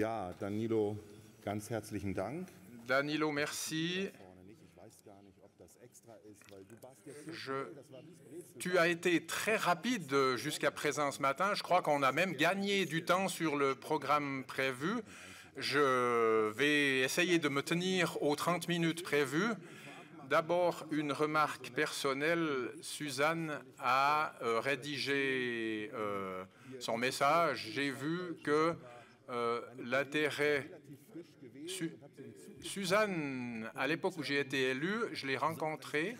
Ja, Danilo, ganz herzlichen Dank. Danilo, merci. Tu as été très rapide jusqu'à présent ce matin. Je crois qu'on a même gagné du temps sur le programme prévu. Je vais essayer de me tenir aux 30 minutes prévues. D'abord, une remarque personnelle. Suzanne a rédigé son message. J'ai vu que l'intérêt... Suzanne, à l'époque où j'ai été élu, je l'ai rencontrée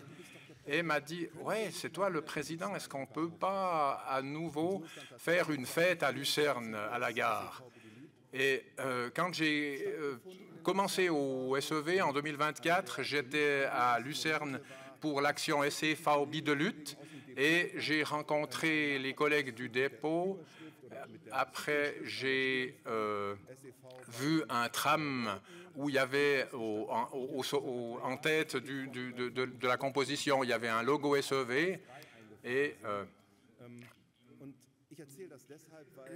et m'a dit « Ouais, c'est toi le président, est-ce qu'on ne peut pas à nouveau faire une fête à Lucerne, à la gare ?» Et quand j'ai commencé au SEV en 2024, j'étais à Lucerne pour l'action SCV Bidelut et j'ai rencontré les collègues du dépôt. Après, j'ai vu un tram où il y avait en tête de la composition, il y avait un logo SEV et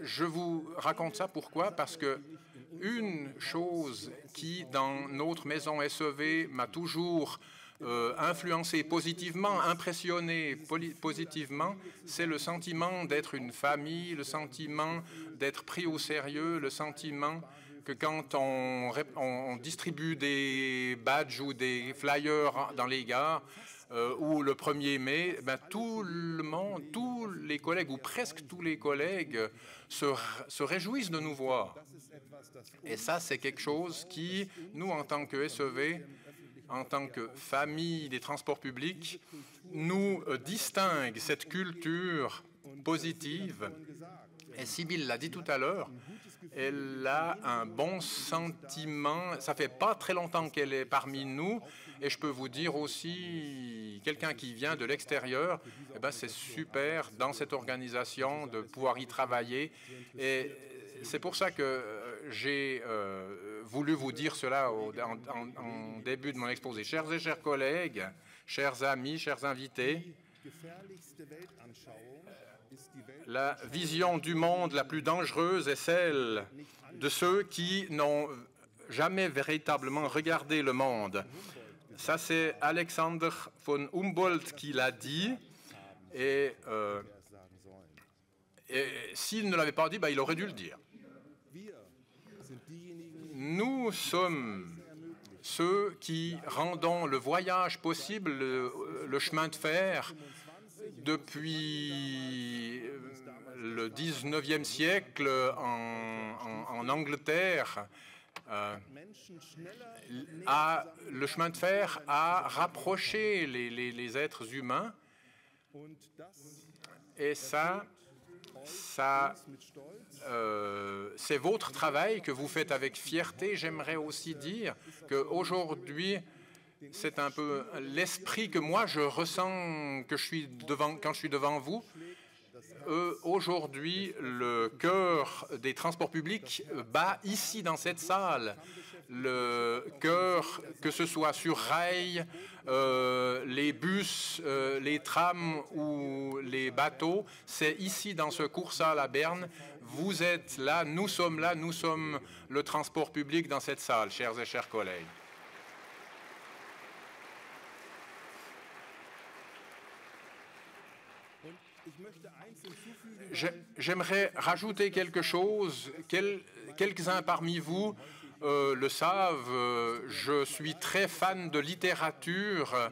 je vous raconte ça pourquoi? Parce que une chose qui, dans notre maison SEV, m'a toujours influencé positivement, impressionné positivement, c'est le sentiment d'être une famille, le sentiment d'être pris au sérieux, le sentiment que quand on distribue des badges ou des flyers dans les gares, ou le 1er mai, ben, tout le monde, tous les collègues, ou presque tous les collègues, se réjouissent de nous voir. Et ça, c'est quelque chose qui, nous, en tant que SEV, en tant que famille des transports publics, nous distingue cette culture positive. Et Sibylle l'a dit tout à l'heure, elle a un bon sentiment. Ça fait pas très longtemps qu'elle est parmi nous. Et je peux vous dire aussi, quelqu'un qui vient de l'extérieur, eh ben, c'est super dans cette organisation de pouvoir y travailler. Et c'est pour ça que j'ai voulu vous dire cela en début de mon exposé. Chers et chers collègues, chers amis, chers invités, la vision du monde la plus dangereuse est celle de ceux qui n'ont jamais véritablement regardé le monde. Ça, c'est Alexander von Humboldt qui l'a dit. Et s'il ne l'avait pas dit, ben, il aurait dû le dire. Nous sommes ceux qui rendons le voyage possible, le chemin de fer, depuis le 19e siècle en Angleterre. Le chemin de fer a rapproché les êtres humains. Et ça c'est votre travail que vous faites avec fierté. J'aimerais aussi dire qu'aujourd'hui, c'est un peu l'esprit que moi je ressens quand je suis devant vous. Aujourd'hui, le cœur des transports publics bat ici dans cette salle. Le cœur, que ce soit sur rail, les bus, les trams ou les bateaux, c'est ici dans ce cours-salle à Berne. Vous êtes là, nous sommes le transport public dans cette salle, chers et chers collègues. J'aimerais rajouter quelque chose. Quelques-uns parmi vous le savent, je suis très fan de littérature.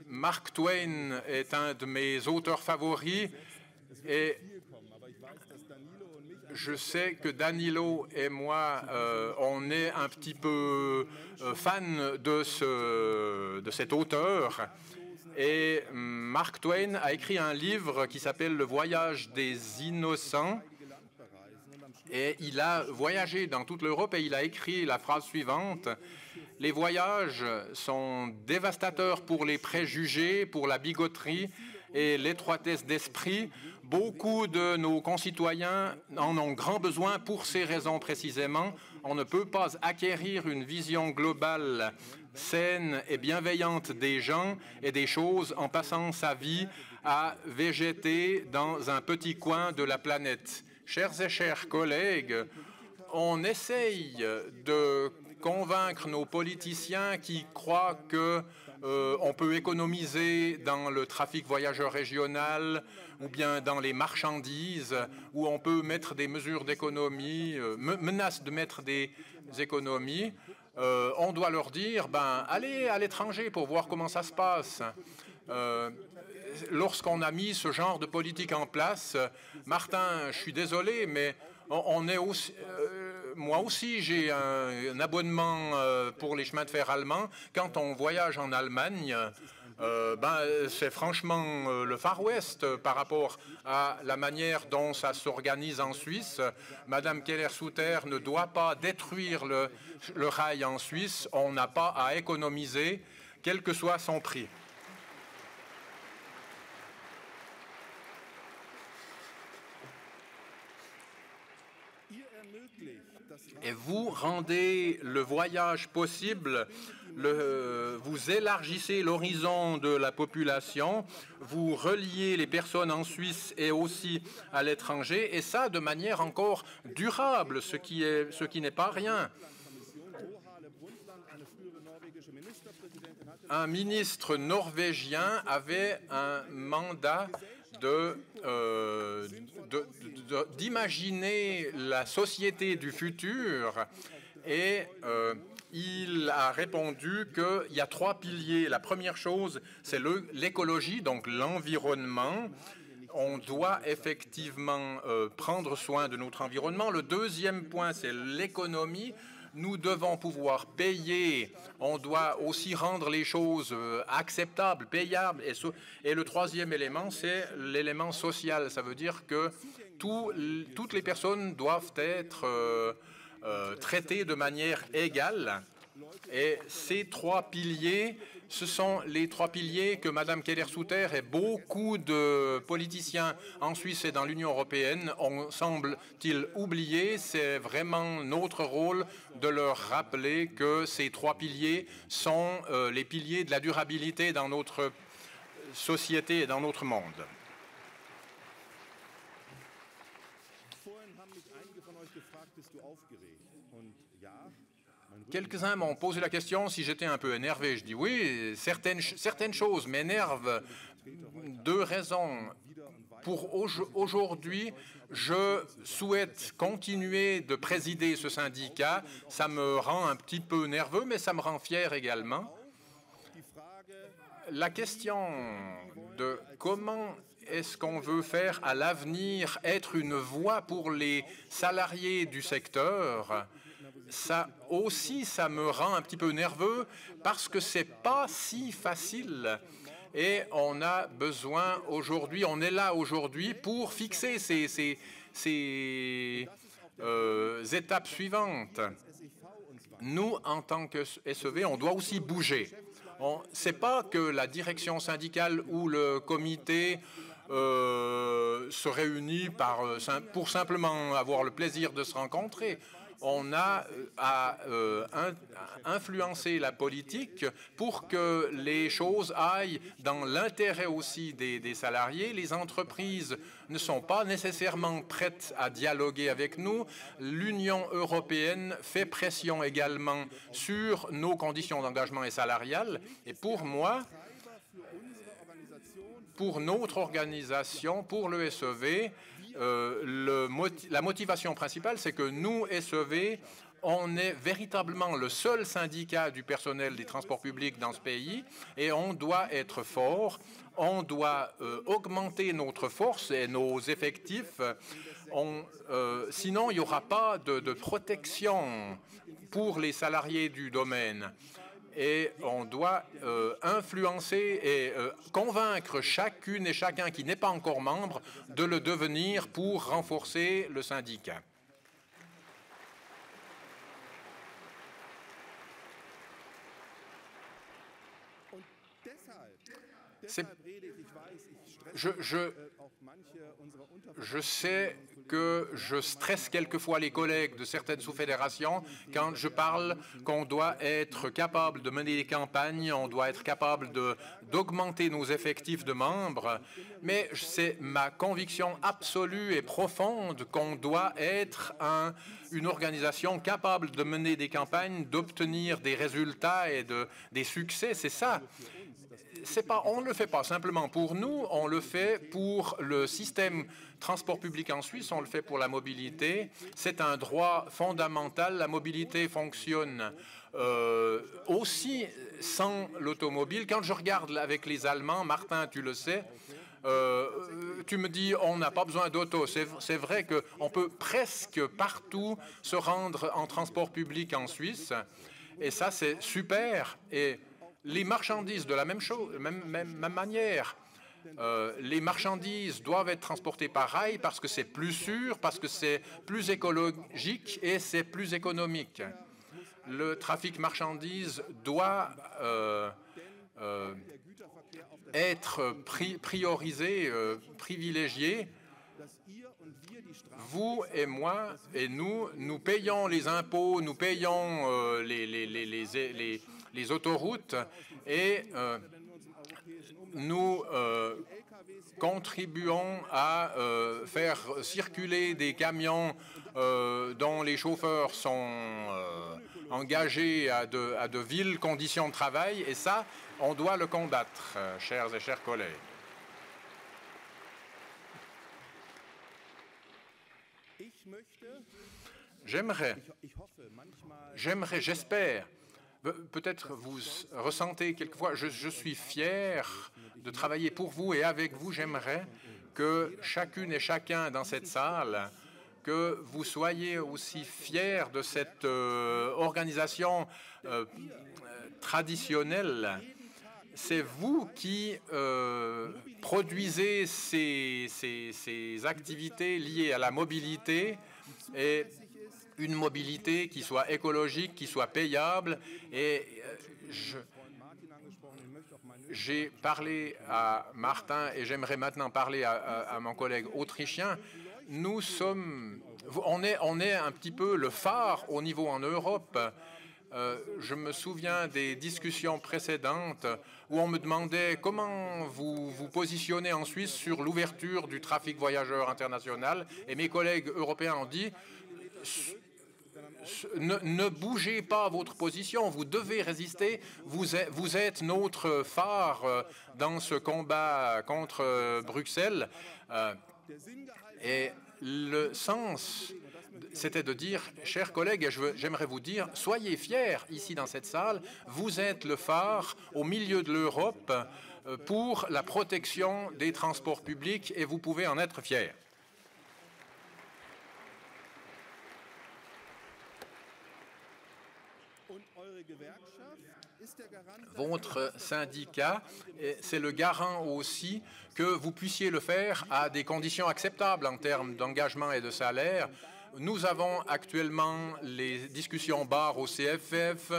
Mark Twain est un de mes auteurs favoris et je sais que Danilo et moi, on est un petit peu fans de cet auteur. Et Mark Twain a écrit un livre qui s'appelle « Le voyage des innocents ». Et il a voyagé dans toute l'Europe et il a écrit la phrase suivante: « Les voyages sont dévastateurs pour les préjugés, pour la bigoterie et l'étroitesse d'esprit. Beaucoup de nos concitoyens en ont grand besoin pour ces raisons précisément. On ne peut pas acquérir une vision globale saine et bienveillante des gens et des choses en passant sa vie à végéter dans un petit coin de la planète. » Chers et chers collègues, on essaye de convaincre nos politiciens qui croient qu'on peut économiser dans le trafic voyageur régional ou bien dans les marchandises, où on peut mettre des mesures d'économie, menace de mettre des économies. On doit leur dire, allez à l'étranger pour voir comment ça se passe. Lorsqu'on a mis ce genre de politique en place, Martin, je suis désolé, mais on est aussi, moi aussi, j'ai un abonnement pour les chemins de fer allemands. Quand on voyage en Allemagne, c'est franchement le Far West par rapport à la manière dont ça s'organise en Suisse. Madame Keller-Sutter ne doit pas détruire le rail en Suisse. On n'a pas à économiser, quel que soit son prix. Et vous rendez le voyage possible, vous élargissez l'horizon de la population, vous reliez les personnes en Suisse et aussi à l'étranger, et ça de manière encore durable, ce qui n'est pas rien. Un ministre norvégien avait un mandat d'imaginer la société du futur et il a répondu qu'il y a 3 piliers. La première chose, c'est l'écologie, donc l'environnement. On doit effectivement prendre soin de notre environnement. Le deuxième point, c'est l'économie. Nous devons pouvoir payer, on doit aussi rendre les choses acceptables, payables. Et le troisième élément, c'est l'élément social. Ça veut dire que toutes les personnes doivent être traitées de manière égale. Et ces 3 piliers, ce sont les 3 piliers que Mme Keller-Sutter et beaucoup de politiciens en Suisse et dans l'Union européenne ont, semble-t-il, oublié. C'est vraiment notre rôle de leur rappeler que ces 3 piliers sont les piliers de la durabilité dans notre société et dans notre monde. Quelques-uns m'ont posé la question si j'étais un peu énervé. Je dis oui, certaines choses m'énervent. 2 raisons. Pour aujourd'hui, je souhaite continuer de présider ce syndicat. Ça me rend un petit peu nerveux, mais ça me rend fier également. La question de comment est-ce qu'on veut faire à l'avenir être une voix pour les salariés du secteur, ça aussi, ça me rend un petit peu nerveux parce que c'est pas si facile. Et on a besoin aujourd'hui, on est là aujourd'hui pour fixer ces étapes suivantes. Nous, en tant que SEV, on doit aussi bouger. Ce n'est pas que la direction syndicale ou le comité se réunit pour simplement avoir le plaisir de se rencontrer. On a à influencer la politique pour que les choses aillent dans l'intérêt aussi des salariés. Les entreprises ne sont pas nécessairement prêtes à dialoguer avec nous. L'Union européenne fait pression également sur nos conditions d'engagement et salariales. Et pour moi, pour notre organisation, pour le SEV, la motivation principale, c'est que nous, SEV, on est véritablement le seul syndicat du personnel des transports publics dans ce pays et on doit être fort, on doit augmenter notre force et nos effectifs. Sinon, il n'y aura pas de protection pour les salariés du domaine. Et on doit influencer et convaincre chacune et chacun qui n'est pas encore membre de le devenir pour renforcer le syndicat. Je sais que je stresse quelquefois les collègues de certaines sous-fédérations quand je parle qu'on doit être capable de mener des campagnes, on doit être capable d'augmenter nos effectifs de membres, mais c'est ma conviction absolue et profonde qu'on doit être une organisation capable de mener des campagnes, d'obtenir des résultats et des succès, c'est ça. On ne le fait pas simplement pour nous, on le fait pour le système transport public en Suisse, on le fait pour la mobilité. C'est un droit fondamental. La mobilité fonctionne aussi sans l'automobile. Quand je regarde avec les Allemands, Martin, tu le sais, tu me dis on n'a pas besoin d'auto. C'est vrai qu'on peut presque partout se rendre en transport public en Suisse. Et ça, c'est super. Et les marchandises, de la même chose, même manière. Les marchandises doivent être transportées par rail parce que c'est plus sûr, parce que c'est plus écologique et c'est plus économique. Le trafic marchandises doit être priorisé, privilégié. Vous et moi et nous payons les impôts, nous payons les autoroutes et nous contribuons à faire circuler des camions dont les chauffeurs sont engagés à de viles conditions de travail et ça, on doit le combattre, chers et chers collègues. J'espère, peut-être vous ressentez quelquefois, je suis fier de travailler pour vous et avec vous. J'aimerais que chacune et chacun dans cette salle, que vous soyez aussi fiers de cette organisation traditionnelle. C'est vous qui produisez ces activités liées à la mobilité et une mobilité qui soit écologique, qui soit payable. Et j'ai parlé à Martin et j'aimerais maintenant parler à mon collègue autrichien. On est un petit peu le phare au niveau en Europe. Je me souviens des discussions précédentes où on me demandait comment vous vous positionnez en Suisse sur l'ouverture du trafic voyageurs international. Et mes collègues européens ont dit ne bougez pas votre position, vous devez résister, vous êtes notre phare dans ce combat contre Bruxelles. Et le sens, c'était de dire, chers collègues, et j'aimerais vous dire, soyez fiers ici dans cette salle, vous êtes le phare au milieu de l'Europe pour la protection des transports publics et vous pouvez en être fiers. Votre syndicat, c'est le garant aussi que vous puissiez le faire à des conditions acceptables en termes d'engagement et de salaire. Nous avons actuellement les discussions barres au CFF.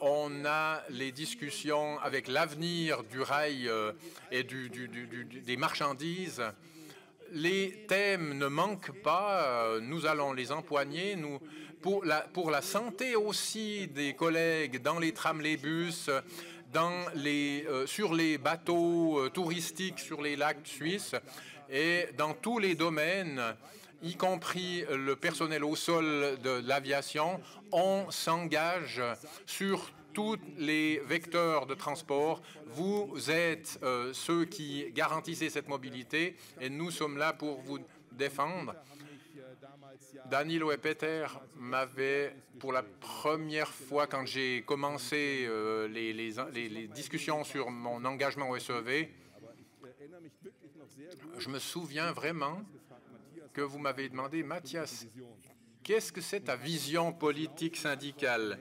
On a les discussions avec l'avenir du rail et des marchandises. Les thèmes ne manquent pas, nous allons les empoigner. Pour la santé aussi des collègues dans les trams, les bus, sur les bateaux touristiques sur les lacs suisses et dans tous les domaines, y compris le personnel au sol de l'aviation, on s'engage sur tous les vecteurs de transport. Vous êtes ceux qui garantissez cette mobilité et nous sommes là pour vous défendre. Danilo et Peter m'avaient, pour la première fois quand j'ai commencé les discussions sur mon engagement au SEV, je me souviens vraiment que vous m'avez demandé, Mathias, qu'est-ce que c'est ta vision politique syndicale?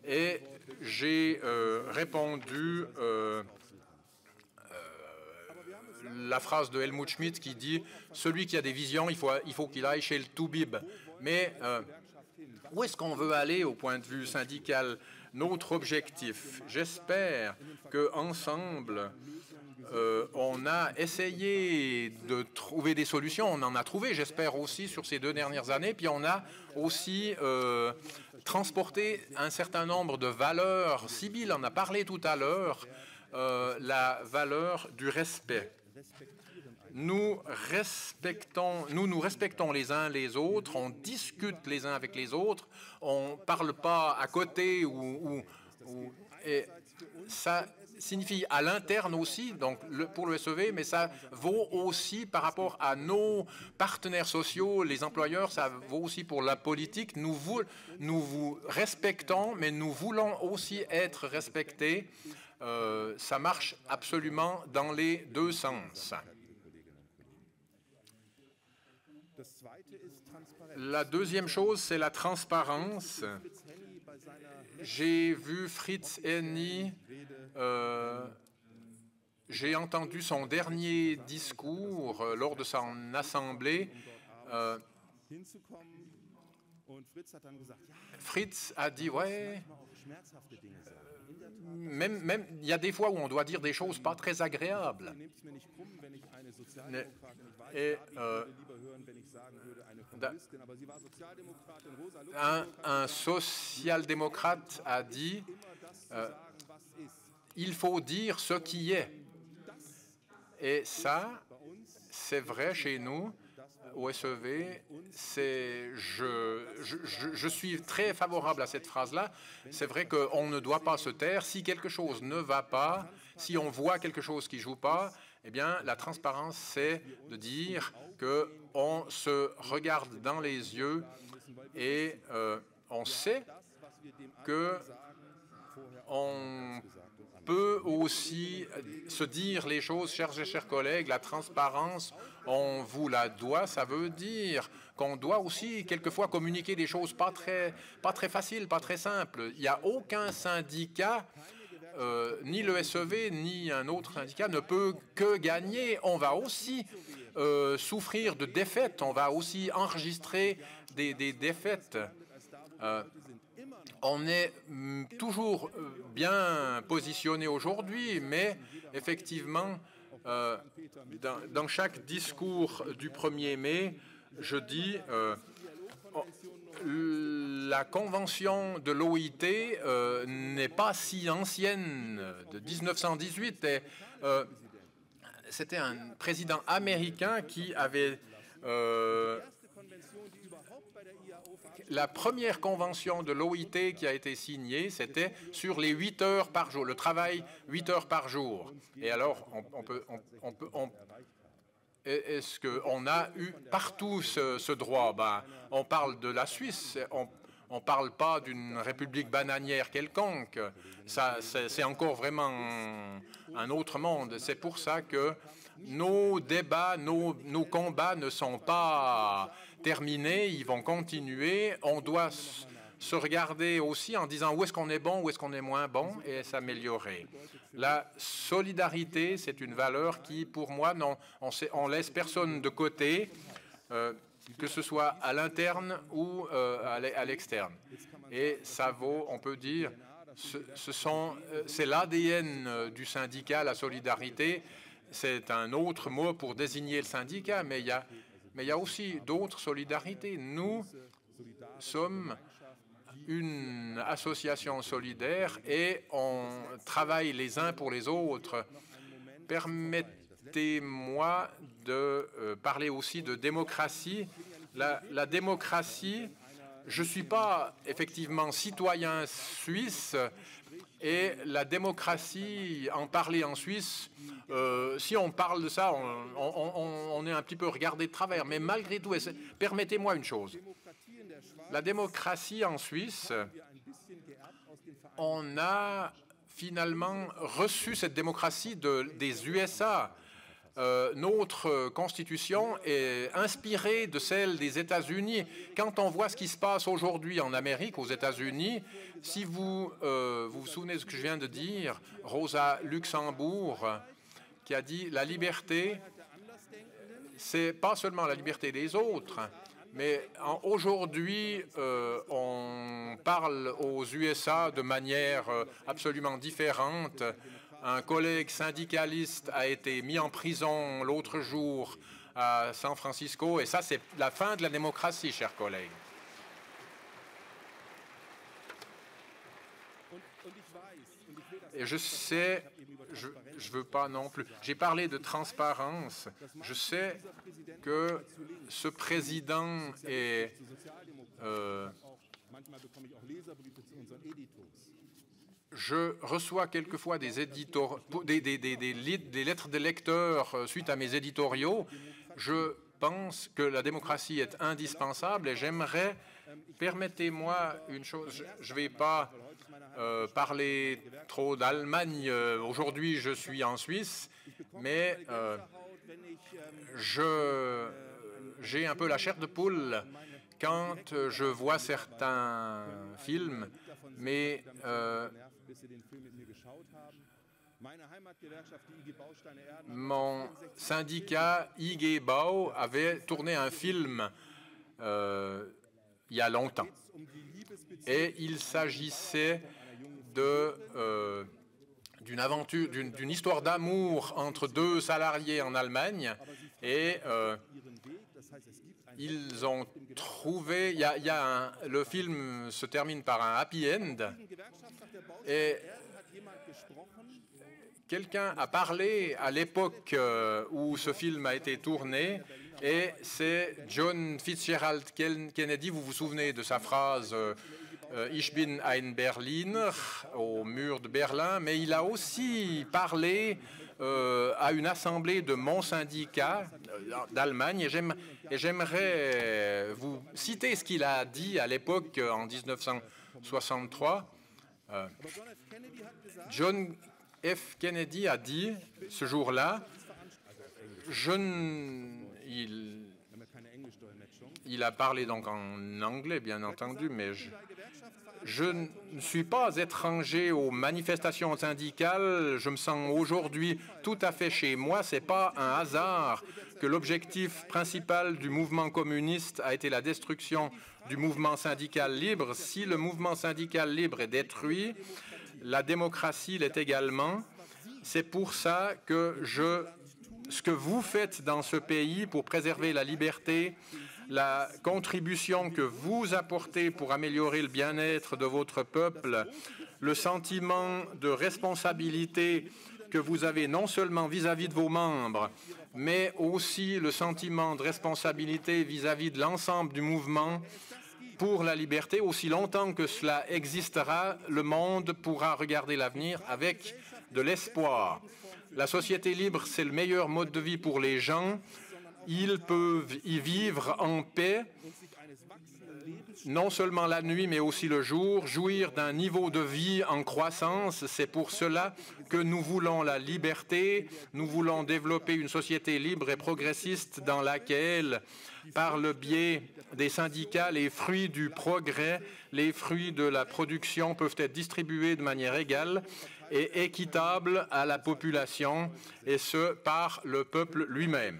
Et j'ai répondu la phrase de Helmut Schmidt qui dit « Celui qui a des visions, il faut qu'il aille chez le Toubib ». Mais où est-ce qu'on veut aller au point de vue syndical? notre objectif. J'espère qu'ensemble, on a essayé de trouver des solutions. On en a trouvé, j'espère aussi, sur ces 2 dernières années. Puis on a aussi transporté un certain nombre de valeurs. Sybille en a parlé tout à l'heure, la valeur du respect. Nous nous respectons les uns les autres, on discute les uns avec les autres, on ne parle pas à côté et ça signifie à l'interne aussi, donc pour le SEV, mais ça vaut aussi par rapport à nos partenaires sociaux, les employeurs, ça vaut aussi pour la politique. Nous vous respectons, mais nous voulons aussi être respectés. Ça marche absolument dans les 2 sens. La deuxième chose, c'est la transparence. J'ai vu Fritz Henny, j'ai entendu son dernier discours lors de son assemblée. Fritz a dit, ouais, même il y a des fois où on doit dire des choses pas très agréables. Et un social-démocrate a dit il faut dire ce qui est. Et ça, c'est vrai chez nous, au SEV. Je suis très favorable à cette phrase-là. C'est vrai qu'on ne doit pas se taire. Si quelque chose ne va pas, si on voit quelque chose qui ne joue pas, eh bien, la transparence, c'est de dire qu'on se regarde dans les yeux et on sait qu'on peut aussi se dire les choses, chers collègues. La transparence, on vous la doit. Ça veut dire qu'on doit aussi quelquefois communiquer des choses pas très faciles, pas très simples. Il n'y a aucun syndicat, ni le SEV, ni un autre syndicat ne peut que gagner. On va aussi souffrir de défaites, on va aussi enregistrer des défaites. On est toujours bien positionné aujourd'hui, mais effectivement, dans chaque discours du 1er mai, je dis la convention de l'OIT n'est pas si ancienne, de 1918. C'était un président américain qui avait la première convention de l'OIT qui a été signée, c'était sur les 8 heures par jour, le travail 8 heures par jour. Et alors, est-ce qu'on a eu partout ce droit? On parle de la Suisse, on ne parle pas d'une république bananière quelconque. C'est encore vraiment un autre monde. C'est pour ça que nos débats, nos combats ne sont pas terminés, ils vont continuer. On doit se regarder aussi en disant où est-ce qu'on est bon, où est-ce qu'on est moins bon et s'améliorer. La solidarité, c'est une valeur qui, pour moi, on laisse personne de côté, que ce soit à l'interne ou à l'externe. Et ça vaut, on peut dire, c'est l'ADN du syndicat, la solidarité. C'est un autre mot pour désigner le syndicat, mais il y a aussi d'autres solidarités. Nous sommes une association solidaire et on travaille les uns pour les autres. Permettez-moi de parler aussi de démocratie. La démocratie, je ne suis pas effectivement citoyen suisse et la démocratie, en parler en Suisse, si on parle de ça, on est un petit peu regardé de travers. Mais malgré tout, permettez-moi une chose. La démocratie en Suisse, on a finalement reçu cette démocratie des USA. Notre constitution est inspirée de celle des États-Unis. Quand on voit ce qui se passe aujourd'hui en Amérique, aux États-Unis, si vous vous souvenez de ce que je viens de dire, Rosa Luxembourg, qui a dit la liberté, c'est pas seulement la liberté des autres, Mais aujourd'hui, on parle aux USA de manière absolument différente. Un collègue syndicaliste a été mis en prison l'autre jour à San Francisco, et ça, c'est la fin de la démocratie, chers collègues. Et je sais, je ne veux pas non plus. J'ai parlé de transparence. Je sais que ce président est je reçois quelquefois des lettres de lecteurs suite à mes éditoriaux. Je pense que la démocratie est indispensable et j'aimerais, permettez-moi une chose, je ne vais pas parler trop d'Allemagne. Aujourd'hui, je suis en Suisse, mais j'ai un peu la chair de poule quand je vois certains films, mais mon syndicat IG Bau avait tourné un film il y a longtemps et il s'agissait d'une aventure, d'une histoire d'amour entre deux salariés en Allemagne et ils ont trouvé, le film se termine par un happy end et quelqu'un a parlé à l'époque où ce film a été tourné et c'est John Fitzgerald Kennedy, vous vous souvenez de sa phrase Ich bin ein Berliner au mur de Berlin, mais il a aussi parlé à une assemblée de mon syndicat d'Allemagne et j'aimerais vous citer ce qu'il a dit à l'époque en 1963. John F. Kennedy a dit ce jour-là, il a parlé donc en anglais bien entendu, mais je ne suis pas étranger aux manifestations syndicales. Je me sens aujourd'hui tout à fait chez moi. Ce n'est pas un hasard que l'objectif principal du mouvement communiste a été la destruction du mouvement syndical libre. Si le mouvement syndical libre est détruit, la démocratie l'est également. C'est pour ça que ce que vous faites dans ce pays pour préserver la liberté, la contribution que vous apportez pour améliorer le bien-être de votre peuple, le sentiment de responsabilité que vous avez non seulement vis-à-vis de vos membres, mais aussi le sentiment de responsabilité vis-à-vis de l'ensemble du mouvement pour la liberté. Aussi longtemps que cela existera, le monde pourra regarder l'avenir avec de l'espoir. La société libre, c'est le meilleur mode de vie pour les gens. Ils peuvent y vivre en paix, non seulement la nuit, mais aussi le jour, jouir d'un niveau de vie en croissance. C'est pour cela que nous voulons la liberté, nous voulons développer une société libre et progressiste dans laquelle, par le biais des syndicats, les fruits du progrès, les fruits de la production peuvent être distribués de manière égale et équitable à la population, et ce, par le peuple lui-même.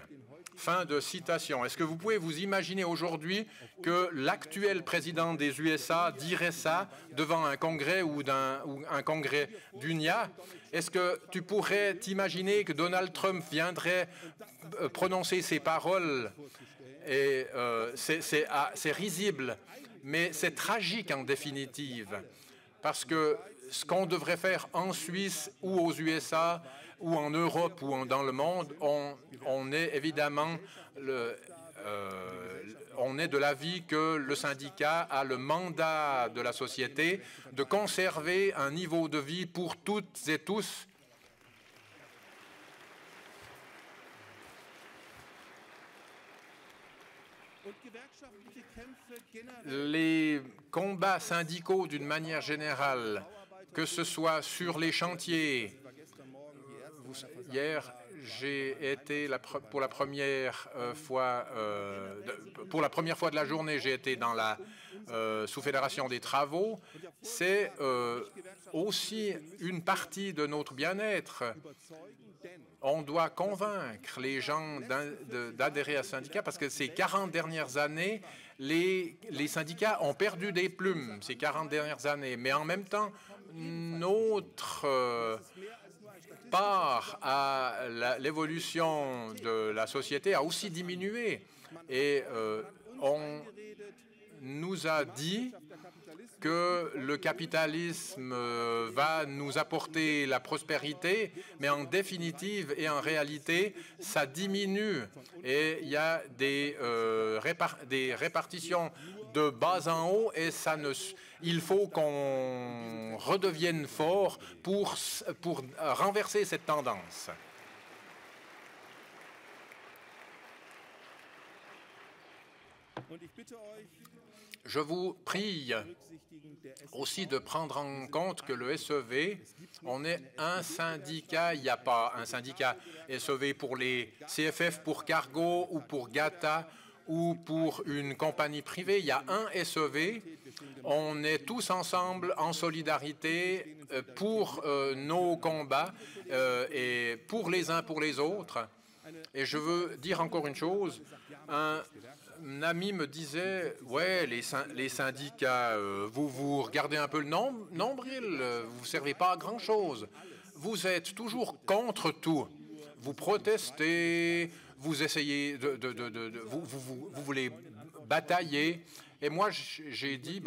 Fin de citation. Est-ce que vous pouvez vous imaginer aujourd'hui que l'actuel président des USA dirait ça devant un congrès ou un congrès d'UNIA? Est-ce que tu pourrais t'imaginer que Donald Trump viendrait prononcer ces paroles? Et c'est risible, mais c'est tragique en définitive, parce que ce qu'on devrait faire en Suisse ou aux USA ou en Europe ou dans le monde, on est évidemment on est de l'avis que le syndicat a le mandat de la société de conserver un niveau de vie pour toutes et tous. Les combats syndicaux d'une manière générale, que ce soit sur les chantiers Hier, j'ai été pour la première fois de la journée, j'ai été dans la sous-fédération des travaux. C'est aussi une partie de notre bien-être. On doit convaincre les gens d'adhérer à ce syndicat parce que ces 40 dernières années, les syndicats ont perdu des plumes ces 40 dernières années. Mais en même temps, notre part à l'évolution de la société a aussi diminué. Et on nous a dit que le capitalisme va nous apporter la prospérité, mais en définitive et en réalité, ça diminue. Et il y a des répartitions de bas en haut et il faut qu'on redevienne fort pour renverser cette tendance. Je vous prie aussi de prendre en compte que le SEV, on est un syndicat, il n'y a pas un syndicat SEV pour les CFF, pour Cargo ou pour GATA ou pour une compagnie privée, il y a un SEV. On est tous ensemble en solidarité pour nos combats et pour les uns pour les autres. Et je veux dire encore une chose, un ami me disait, ouais, les syndicats, vous regardez un peu le nombril, vous ne servez pas à grand-chose. Vous êtes toujours contre tout. Vous protestez, vous essayez vous voulez batailler. Et moi, j'ai dit,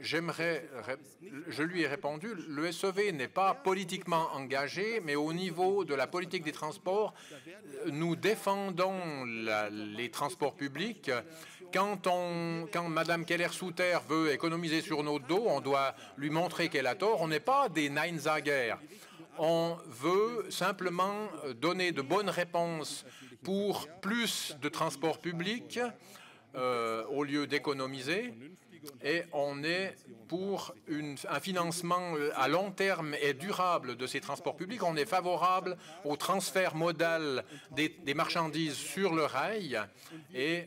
je lui ai répondu, le SEV n'est pas politiquement engagé, mais au niveau de la politique des transports, nous défendons les transports publics. Quand Mme Keller-Souter veut économiser sur notre dos, on doit lui montrer qu'elle a tort. On n'est pas des Neinsager. On veut simplement donner de bonnes réponses pour plus de transports publics au lieu d'économiser. Et on est pour un financement à long terme et durable de ces transports publics. On est favorable au transfert modal des marchandises sur le rail et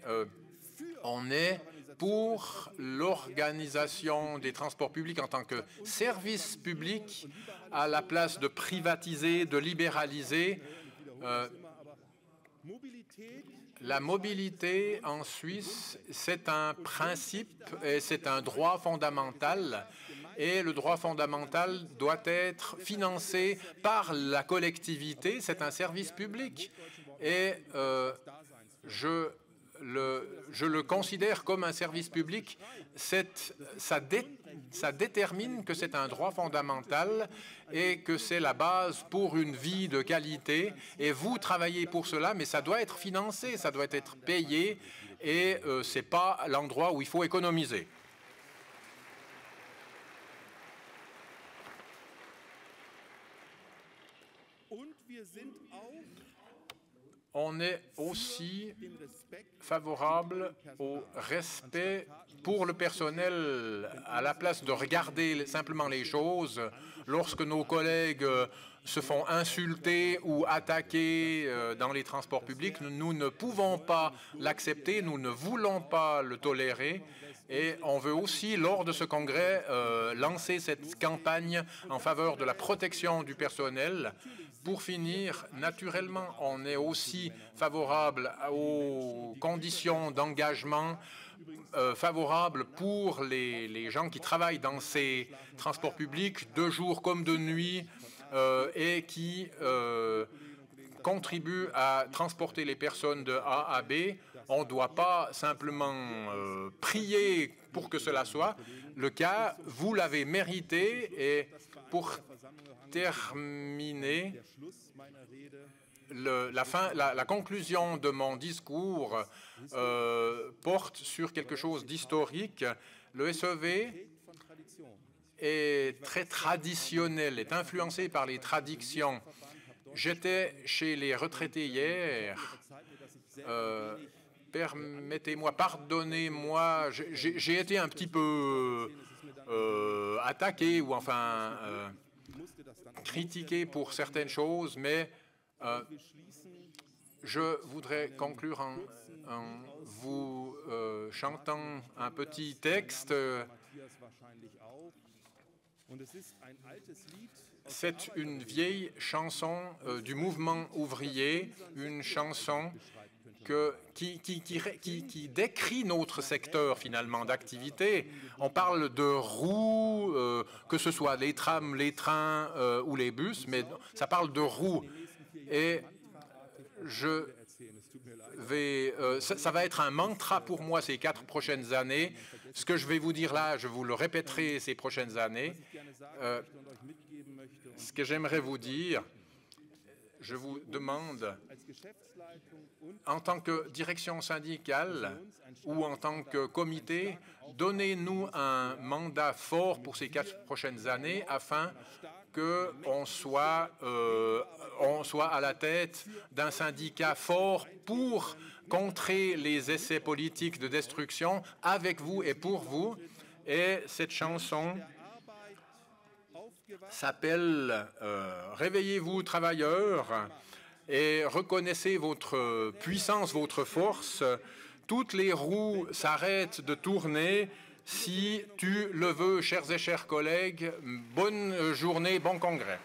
on est pour l'organisation des transports publics en tant que service public à la place de privatiser, de libéraliser. La mobilité en Suisse, c'est un principe et c'est un droit fondamental. Et le droit fondamental doit être financé par la collectivité. C'est un service public. Et je le considère comme un service public. Ça détermine que c'est un droit fondamental et que c'est la base pour une vie de qualité. Et vous travaillez pour cela, mais ça doit être financé, ça doit être payé et ce n'est pas l'endroit où il faut économiser. On est aussi favorable au respect pour le personnel à la place de regarder simplement les choses. Lorsque nos collègues se font insulter ou attaquer dans les transports publics, nous ne pouvons pas l'accepter, nous ne voulons pas le tolérer. Et on veut aussi, lors de ce congrès, lancer cette campagne en faveur de la protection du personnel. Pour finir, naturellement, on est aussi favorable aux conditions d'engagement favorables pour les gens qui travaillent dans ces transports publics, de jour comme de nuit, et qui contribuent à transporter les personnes de A à B. On ne doit pas simplement prier pour que cela soit le cas. Vous l'avez mérité. Et pour terminer, la conclusion de mon discours porte sur quelque chose d'historique. Le SEV est très traditionnel, est influencé par les traditions. J'étais chez les retraités hier. Permettez-moi, pardonnez-moi, j'ai été un petit peu attaqué ou enfin critiqué pour certaines choses, mais je voudrais conclure en vous chantant un petit texte. C'est une vieille chanson du mouvement ouvrier, une chanson qui décrit notre secteur finalement d'activité. On parle de roues, que ce soit les trams, les trains ou les bus, mais ça parle de roues. Et ça va être un mantra pour moi ces 4 prochaines années. Ce que je vais vous dire là, je vous le répéterai ces prochaines années. Ce que j'aimerais vous dire, je vous demande, en tant que direction syndicale ou en tant que comité, donnez-nous un mandat fort pour ces 4 prochaines années afin qu'on soit à la tête d'un syndicat fort pour contrer les essais politiques de destruction avec vous et pour vous. Et cette chanson s'appelle « Réveillez-vous, travailleurs » et reconnaissez votre puissance, votre force. Toutes les roues s'arrêtent de tourner si tu le veux, chers et chers collègues. Bonne journée, bon congrès.